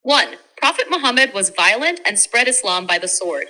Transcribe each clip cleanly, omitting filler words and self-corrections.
1. Prophet Muhammad was violent and spread Islam by the sword.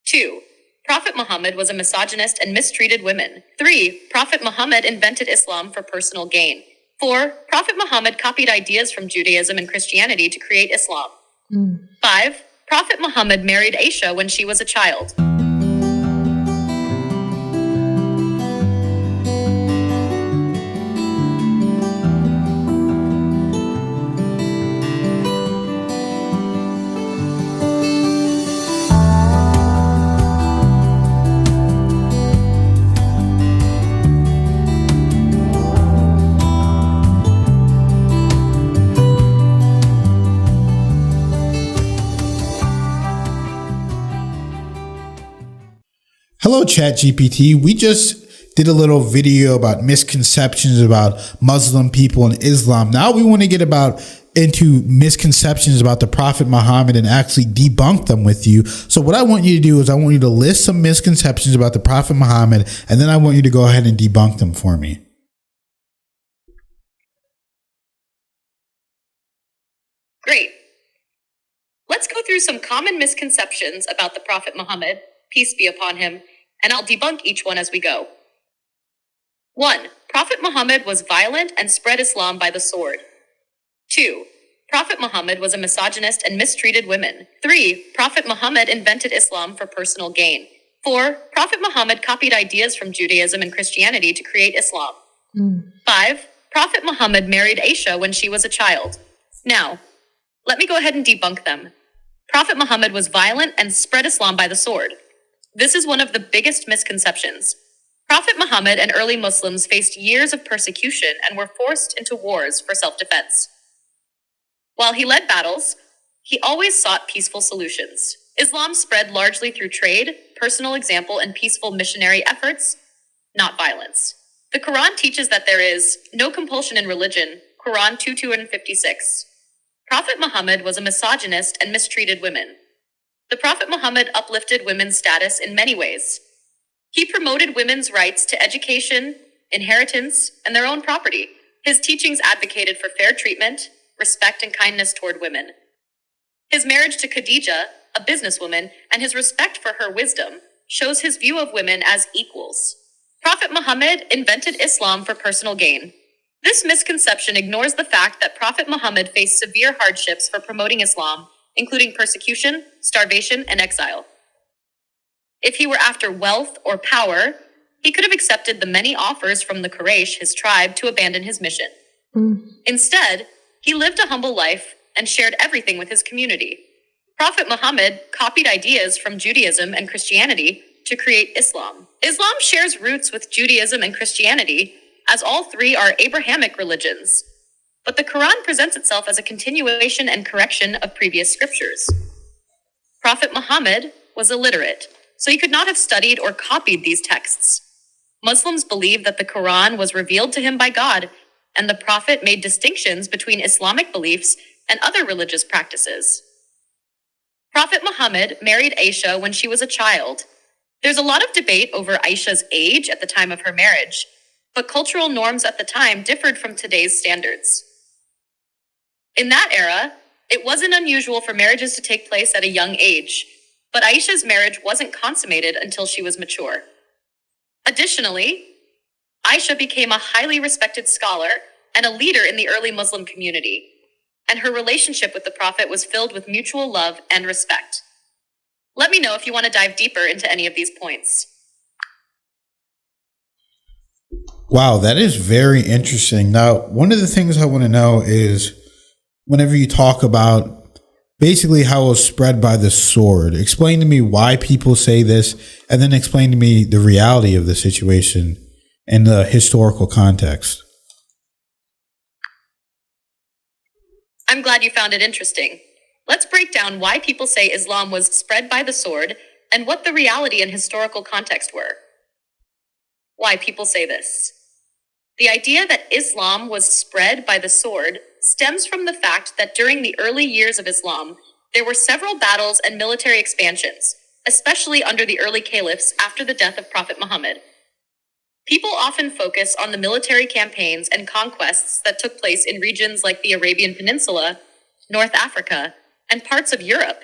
2. Prophet Muhammad was a misogynist and mistreated women. 3. Prophet Muhammad invented Islam for personal gain. 4. Prophet Muhammad copied ideas from Judaism and Christianity to create Islam. 5. Prophet Muhammad married Aisha when she was a child. Hello, ChatGPT. We just did a little video about misconceptions about Muslim people and Islam. Now we want to get into misconceptions about the Prophet Muhammad and actually debunk them with you. So what I want you to do is I want you to list some misconceptions about the Prophet Muhammad, and then I want you to go ahead and debunk them for me. Great. Let's go through some common misconceptions about the Prophet Muhammad, peace be upon him, and I'll debunk each one as we go. 1. Prophet Muhammad was violent and spread Islam by the sword. 2. Prophet Muhammad was a misogynist and mistreated women. 3. Prophet Muhammad invented Islam for personal gain. 4. Prophet Muhammad copied ideas from Judaism and Christianity to create Islam. 5. Prophet Muhammad married Aisha when she was a child. Now, let me go ahead and debunk them. Prophet Muhammad was violent and spread Islam by the sword. This is one of the biggest misconceptions. Prophet Muhammad and early Muslims faced years of persecution and were forced into wars for self-defense. While he led battles, he always sought peaceful solutions. Islam spread largely through trade, personal example, and peaceful missionary efforts, not violence. The Quran teaches that there is no compulsion in religion, Quran 2:256. Prophet Muhammad was a misogynist and mistreated women. The Prophet Muhammad uplifted women's status in many ways. He promoted women's rights to education, inheritance, and their own property. His teachings advocated for fair treatment, respect, and kindness toward women. His marriage to Khadija, a businesswoman, and his respect for her wisdom shows his view of women as equals. Prophet Muhammad invented Islam for personal gain. This misconception ignores the fact that Prophet Muhammad faced severe hardships for promoting Islam, including persecution, starvation, and exile. If he were after wealth or power, he could have accepted the many offers from the Quraysh, his tribe, to abandon his mission. Instead, he lived a humble life and shared everything with his community. Prophet Muhammad copied ideas from Judaism and Christianity to create Islam. Islam shares roots with Judaism and Christianity, as all three are Abrahamic religions. But the Quran presents itself as a continuation and correction of previous scriptures. Prophet Muhammad was illiterate, so he could not have studied or copied these texts. Muslims believe that the Quran was revealed to him by God, and the Prophet made distinctions between Islamic beliefs and other religious practices. Prophet Muhammad married Aisha when she was a child. There's a lot of debate over Aisha's age at the time of her marriage, but cultural norms at the time differed from today's standards. In that era, it wasn't unusual for marriages to take place at a young age, but Aisha's marriage wasn't consummated until she was mature. Additionally, Aisha became a highly respected scholar and a leader in the early Muslim community, and her relationship with the Prophet was filled with mutual love and respect. Let me know if you want to dive deeper into any of these points. Wow, that is very interesting. Now, one of the things I want to know is whenever you talk about basically how it was spread by the sword, explain to me why people say this, and then explain to me the reality of the situation and the historical context. I'm glad you found it interesting. Let's break down why people say Islam was spread by the sword and what the reality and historical context were. Why people say this. The idea that Islam was spread by the sword stems from the fact that during the early years of Islam, there were several battles and military expansions, especially under the early caliphs after the death of Prophet Muhammad. People often focus on the military campaigns and conquests that took place in regions like the Arabian Peninsula, North Africa, and parts of Europe,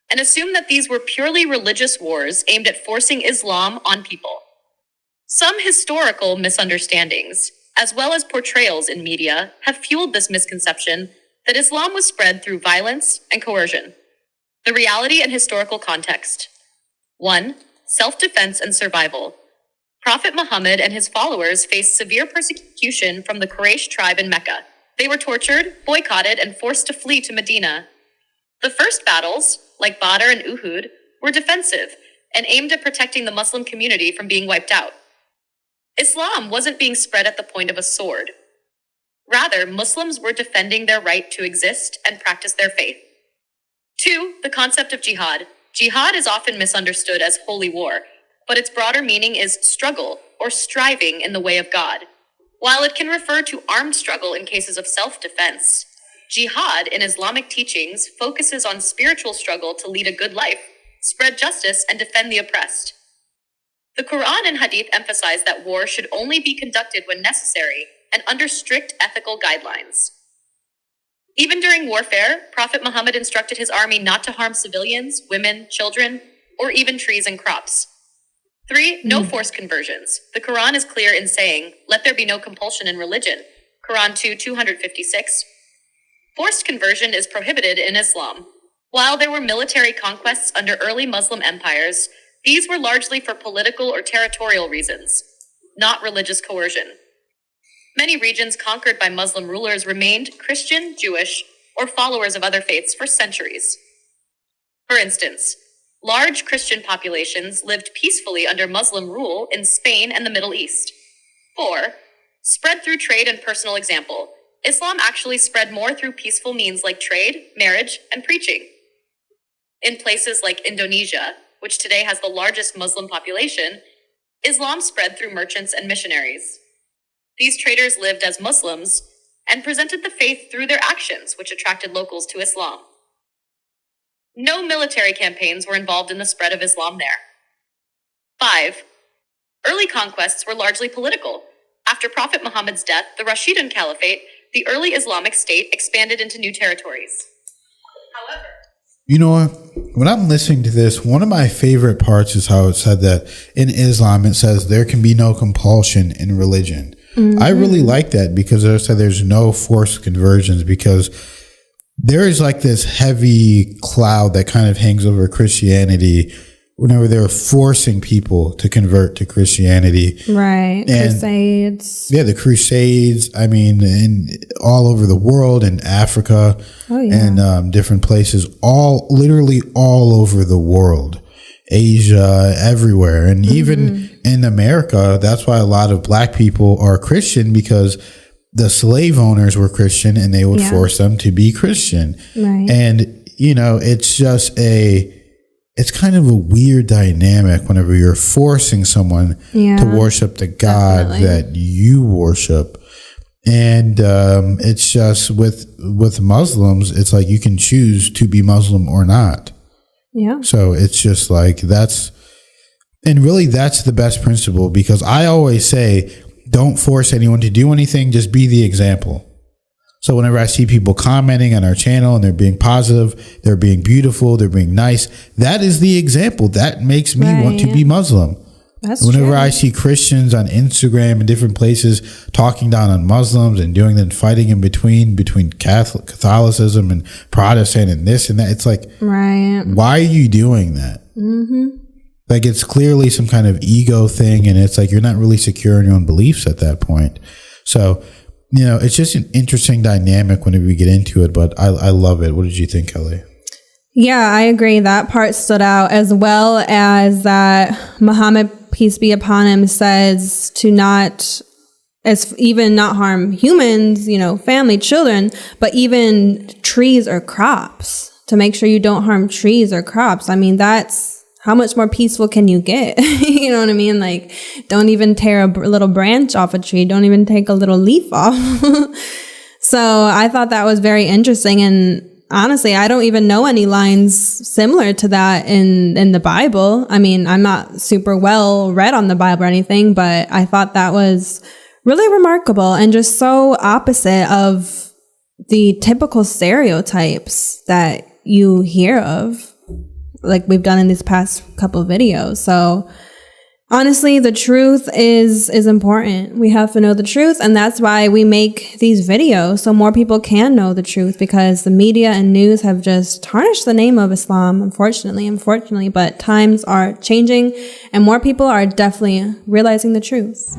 and assumed that these were purely religious wars aimed at forcing Islam on people. Some historical misunderstandings, as well as portrayals in media, have fueled this misconception that Islam was spread through violence and coercion. The reality and historical context. 1. Self-defense and survival. Prophet Muhammad and his followers faced severe persecution from the Quraysh tribe in Mecca. They were tortured, boycotted, and forced to flee to Medina. The first battles, like Badr and Uhud, were defensive and aimed at protecting the Muslim community from being wiped out. Islam wasn't being spread at the point of a sword. Rather, Muslims were defending their right to exist and practice their faith. 2. The concept of jihad. Jihad is often misunderstood as holy war, but its broader meaning is struggle or striving in the way of God. While it can refer to armed struggle in cases of self-defense, jihad in Islamic teachings focuses on spiritual struggle to lead a good life, spread justice, and defend the oppressed. The Quran and Hadith emphasize that war should only be conducted when necessary and under strict ethical guidelines. Even during warfare, Prophet Muhammad instructed his army not to harm civilians, women, children, or even trees and crops. 3. No forced conversions. The Quran is clear in saying, "Let there be no compulsion in religion." Quran 2:256. Forced conversion is prohibited in Islam. While there were military conquests under early Muslim empires, these were largely for political or territorial reasons, not religious coercion. Many regions conquered by Muslim rulers remained Christian, Jewish, or followers of other faiths for centuries. For instance, large Christian populations lived peacefully under Muslim rule in Spain and the Middle East. 4. Spread through trade and personal example. Islam actually spread more through peaceful means like trade, marriage, and preaching. In places like Indonesia, which today has the largest Muslim population, Islam spread through merchants and missionaries. These traders lived as Muslims and presented the faith through their actions, which attracted locals to Islam. No military campaigns were involved in the spread of Islam there. 5. Early conquests were largely political. After Prophet Muhammad's death, the Rashidun Caliphate, the early Islamic State, expanded into new territories. However, you know what? When I'm listening to this, one of my favorite parts is how it said that in Islam, it says there can be no compulsion in religion. I really like that because it said there's no forced conversions, because there is like this heavy cloud that kind of hangs over Christianity whenever they're forcing people to convert to Christianity. Right. And Crusades. yeah, the Crusades, I mean, all over the world, in Africa and different places, literally all over the world, Asia, everywhere. And even in America, that's why a lot of black people are Christian, because the slave owners were Christian and they would force them to be Christian. Right. And, you know, it's kind of a weird dynamic whenever you're forcing someone to worship the God that you worship. And it's just with Muslims, it's like you can choose to be Muslim or not. Yeah. So it's just like that's the best principle, because I always say, don't force anyone to do anything, just be the example. So whenever I see people commenting on our channel and they're being positive, they're being beautiful, they're being nice, that is the example. That makes me want to be Muslim. That's whenever true. I see Christians on Instagram and different places talking down on Muslims and doing that, fighting in between Catholicism and Protestant and this and that, it's like, why are you doing that? Like, it's clearly some kind of ego thing, and it's like you're not really secure in your own beliefs at that point. So, you know, it's just an interesting dynamic whenever we get into it, but I love it. What did you think, Kelly? Yeah, I agree. That part stood out, as well as that Muhammad, peace be upon him, says to not harm humans, you know, family, children, but even trees or crops, to make sure you don't harm trees or crops. I mean, that's, how much more peaceful can you get? You know what I mean? Like, don't even tear a little branch off a tree. Don't even take a little leaf off. So I thought that was very interesting. And honestly, I don't even know any lines similar to that in the Bible. I mean, I'm not super well read on the Bible or anything, but I thought that was really remarkable and just so opposite of the typical stereotypes that you hear of, like we've done in these past couple of videos. So honestly, the truth is important. We have to know the truth, and that's why we make these videos, so more people can know the truth, because the media and news have just tarnished the name of Islam, unfortunately, but times are changing and more people are definitely realizing the truth.